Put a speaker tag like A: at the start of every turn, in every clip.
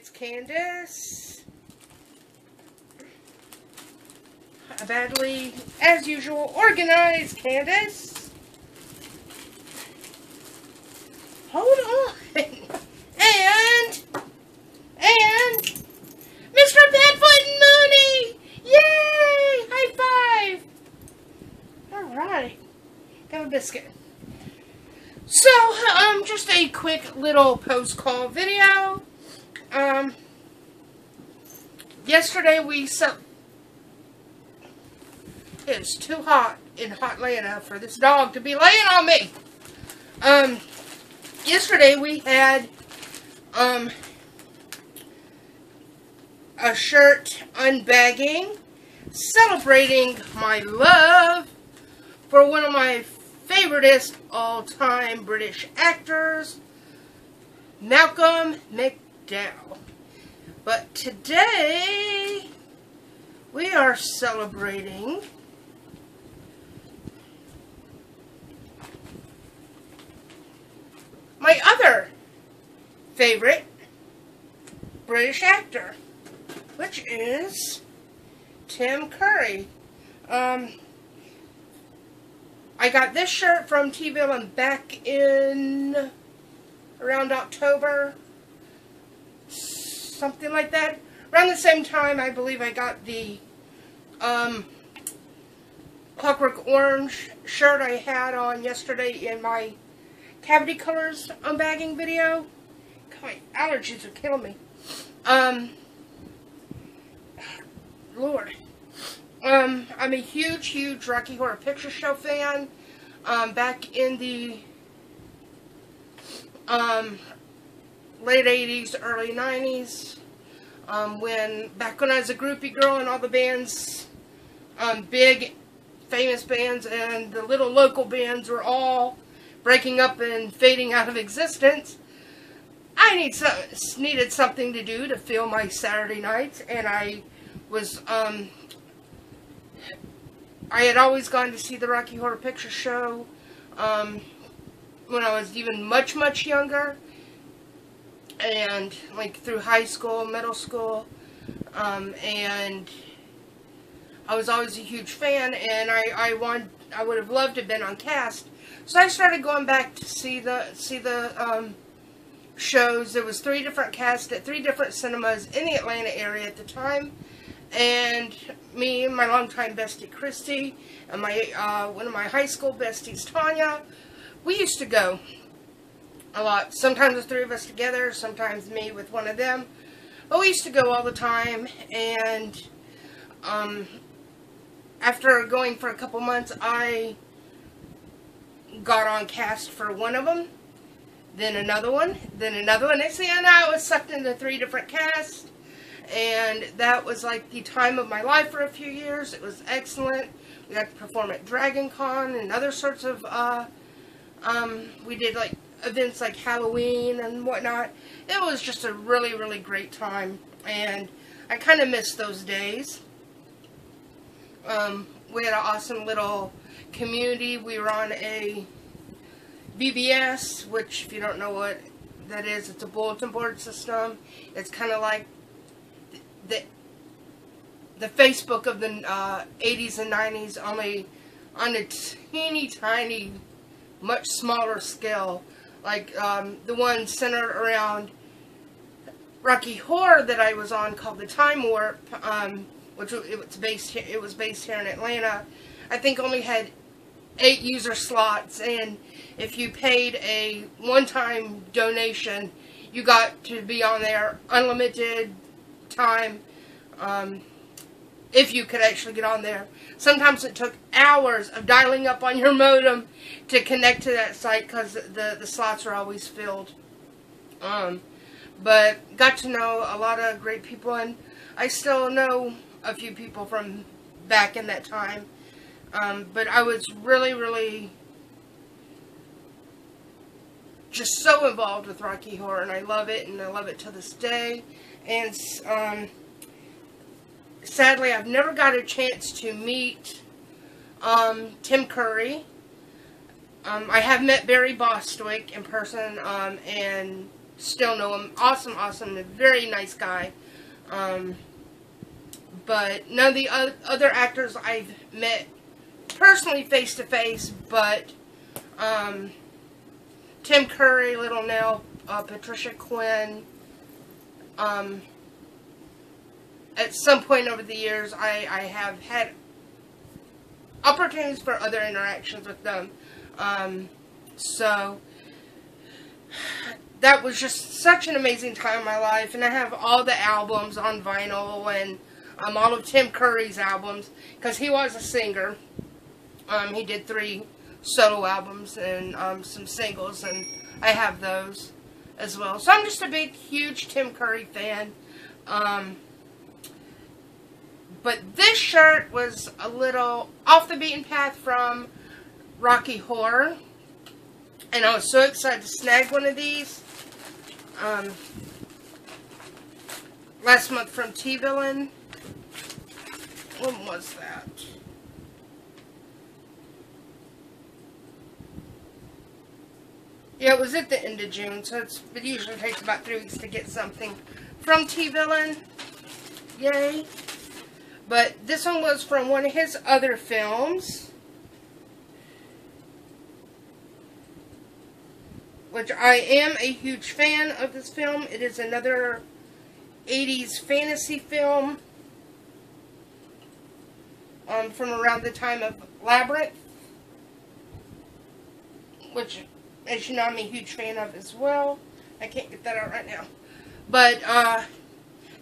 A: it's Candace. A badly, as usual, organized Candace. Hold on. And Mr. Badfoot and Mooney! Yay! High five! Alright. Have a biscuit. So, just a quick little post-call video. Yesterday it's too hot in Hotlanta for this dog to be laying on me. Yesterday we had, a shirt unbagging, celebrating my love for one of my favoriteest all-time British actors, Malcolm McDowell. But today, we are celebrating my other favorite British actor, which is Tim Curry. I got this shirt from TeeVillain back in around October, something like that. Around the same time, I believe I got the Clockwork Orange shirt I had on yesterday in my Cavity Colors unbagging video. God, my allergies are killing me. Lord. I'm a huge Rocky Horror Picture Show fan. Back in the late 80s, early 90s, back when I was a groupie girl and all the bands, big famous bands and the little local bands were all breaking up and fading out of existence, I needed something to do to fill my Saturday nights, and I was, I had always gone to see the Rocky Horror Picture Show when I was even much younger, and like through high school, middle school, and I was always a huge fan, and I would have loved to have been on cast. So I started going back to see the shows. There was 3 different casts at 3 different cinemas in the Atlanta area at the time. And me and my longtime bestie Christy and my one of my high school besties Tanya, we used to go a lot. Sometimes the 3 of us together, sometimes me with one of them. But we used to go all the time, and after going for a couple months, I got on cast for one of them, then another one, then another one. Next thing I know, I was sucked into 3 different casts. And that was like the time of my life for a few years. It was excellent. We got to perform at Dragon Con and other sorts of, we did like events like Halloween and whatnot. It was just a really great time. And I kind of miss those days. We had an awesome little community. We were on a BBS, which if you don't know what that is, it's a bulletin board system. It's kind of like the Facebook of the 80s and 90s, only on a teeny tiny, much smaller scale. Like the one centered around Rocky Horror that I was on, called the Time Warp, which it was based here in Atlanta. I think only had 8 user slots, and if you paid a one-time donation, you got to be on there unlimited time, if you could actually get on there. Sometimes it took hours of dialing up on your modem to connect to that site because the slots were always filled. But got to know a lot of great people, and I still know a few people from back in that time. But I was really just so involved with Rocky Horror, and I love it, and I love it to this day. And sadly, I've never got a chance to meet Tim Curry. I have met Barry Bostwick in person, and still know him. Awesome, a very nice guy. But none of the other actors I've met personally face to face, but Tim Curry, Little Nell, Patricia Quinn. At some point over the years, I have had opportunities for other interactions with them. So that was just such an amazing time in my life, and I have all the albums on vinyl, and all of Tim Curry's albums, because he was a singer. He did 3 solo albums and some singles, and I have those as well. So I'm just a big, huge Tim Curry fan. But this shirt was a little off the beaten path from Rocky Horror, and I was so excited to snag one of these last month from TeeVillain. When was that? Yeah, it was at the end of June, so it usually takes about 3 weeks to get something from TeeVillain. Yay. But this one was from one of his other films, which I am a huge fan of this film. It is another 80s fantasy film from around the time of Labyrinth, which, as you know, I'm a huge fan of as well. I can't get that out right now. But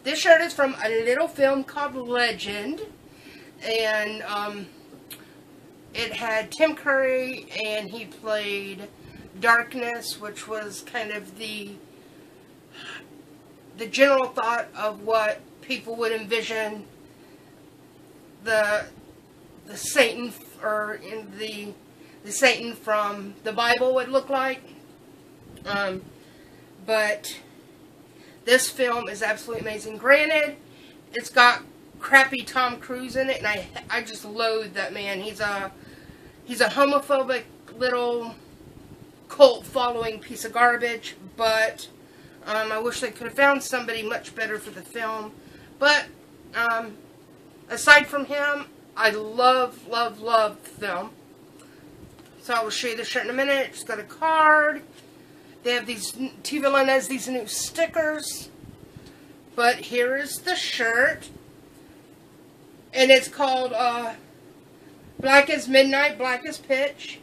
A: this shirt is from a little film called Legend, and it had Tim Curry, and he played Darkness, which was kind of the general thought of what people would envision the Satan, or in the Satan from the Bible would look like. But this film is absolutely amazing. Granted, it's got crappy Tom Cruise in it, and I just loathe that man. He's a homophobic little cult following piece of garbage, but I wish they could have found somebody much better for the film. But aside from him, I love the film. So I will show you the shirt in a minute. It's got a card. They have these, TeeVillain has these new stickers. But here is the shirt. And it's called Black as Midnight, Black as Pitch.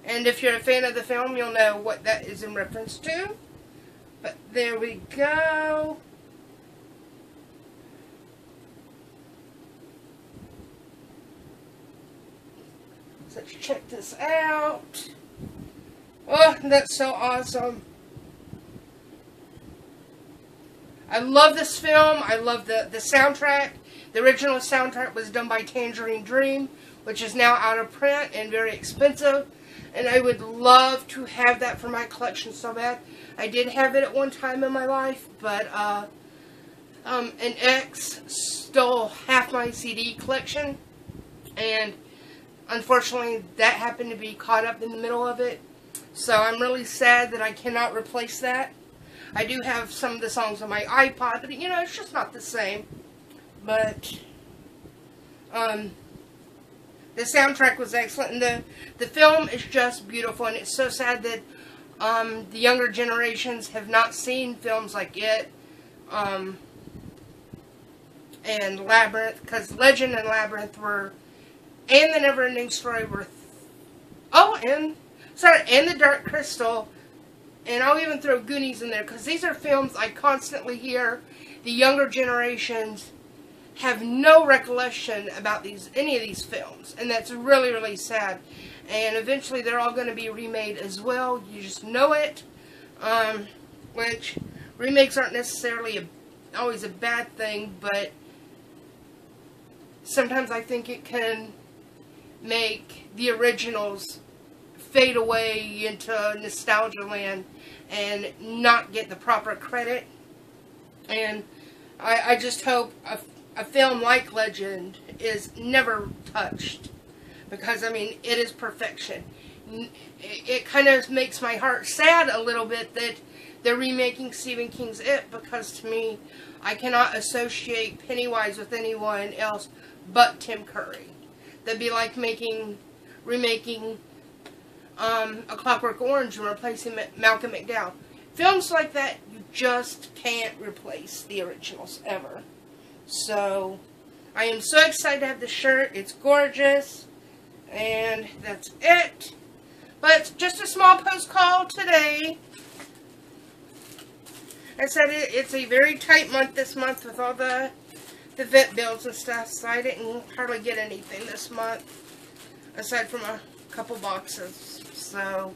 A: And if you're a fan of the film, you'll know what that is in reference to. But there we go. So let's check this out. Oh, that's so awesome. I love this film. I love the soundtrack. The original soundtrack was done by Tangerine Dream, which is now out of print and very expensive. And I would love to have that for my collection so bad. I did have it at one time in my life, but an ex stole half my CD collection, and unfortunately that happened to be caught up in the middle of it. So I'm really sad that I cannot replace that. I do have some of the songs on my iPod, but you know, it's just not the same. But the soundtrack was excellent, and the film is just beautiful, and it's so sad that the younger generations have not seen films like it, and Labyrinth, because Legend and Labyrinth were, and The Neverending Story were, and The Dark Crystal, and I'll even throw Goonies in there, because these are films I constantly hear the younger generations have no recollection about any of these films, and that's really, really sad. And eventually they're all going to be remade as well. You just know it. Which remakes aren't necessarily always a bad thing, but sometimes I think it can make the originals fade away into nostalgia land and not get the proper credit. And I just hope a film like Legend is never touched, because I mean, it is perfection. it kind of makes my heart sad a little bit that they're remaking Stephen King's It, because to me, I cannot associate Pennywise with anyone else but Tim Curry. That'd be like remaking A Clockwork Orange and replacing Malcolm McDowell. Films like that, you just can't replace the originals ever. So, I am so excited to have the shirt. It's gorgeous. And that's it. But just a small post call today. I said it's a very tight month this month with all the vet bills and stuff, so I didn't hardly get anything this month, aside from a couple boxes. So,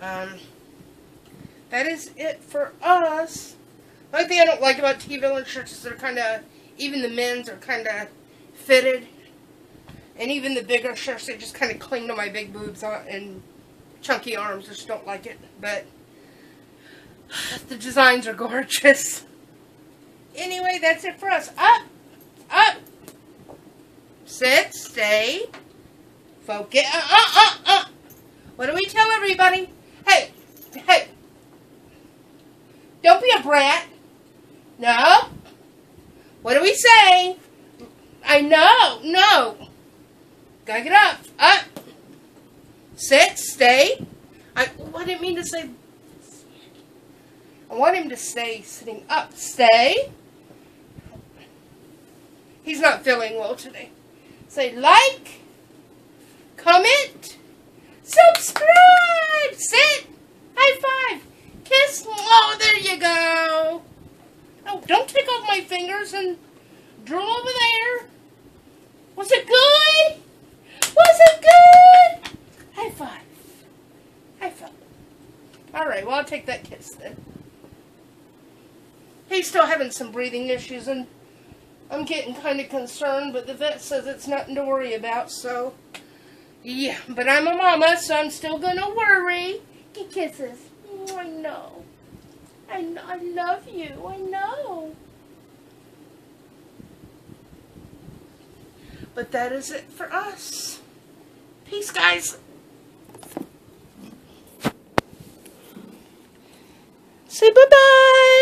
A: that is it for us. The only thing I don't like about TeeVillain shirts is they're kind of, even the men's are kind of fitted. And even the bigger shirts, they just kind of cling to my big boobs and chunky arms. I just don't like it. But the designs are gorgeous. Anyway, that's it for us. Up, up, sit, stay, focus. What do we tell everybody? Hey, hey, don't be a brat. No. What do we say? I know, no. Gotta get up, sit, stay. I didn't mean to say. I want him to stay sitting up. Stay. He's not feeling well today. Say like, comment, subscribe, sit, high five, kiss. Oh, there you go. Oh, don't take off my fingers and drool over there. Was it good? Was it good? High five. High five. Alright, well, I'll take that kiss then. He's still having some breathing issues, and I'm getting kind of concerned, but the vet says it's nothing to worry about, so, yeah. But I'm a mama, so I'm still gonna worry. Get kisses. I know. I love you. I know. But that is it for us. Peace, guys. Say bye-bye.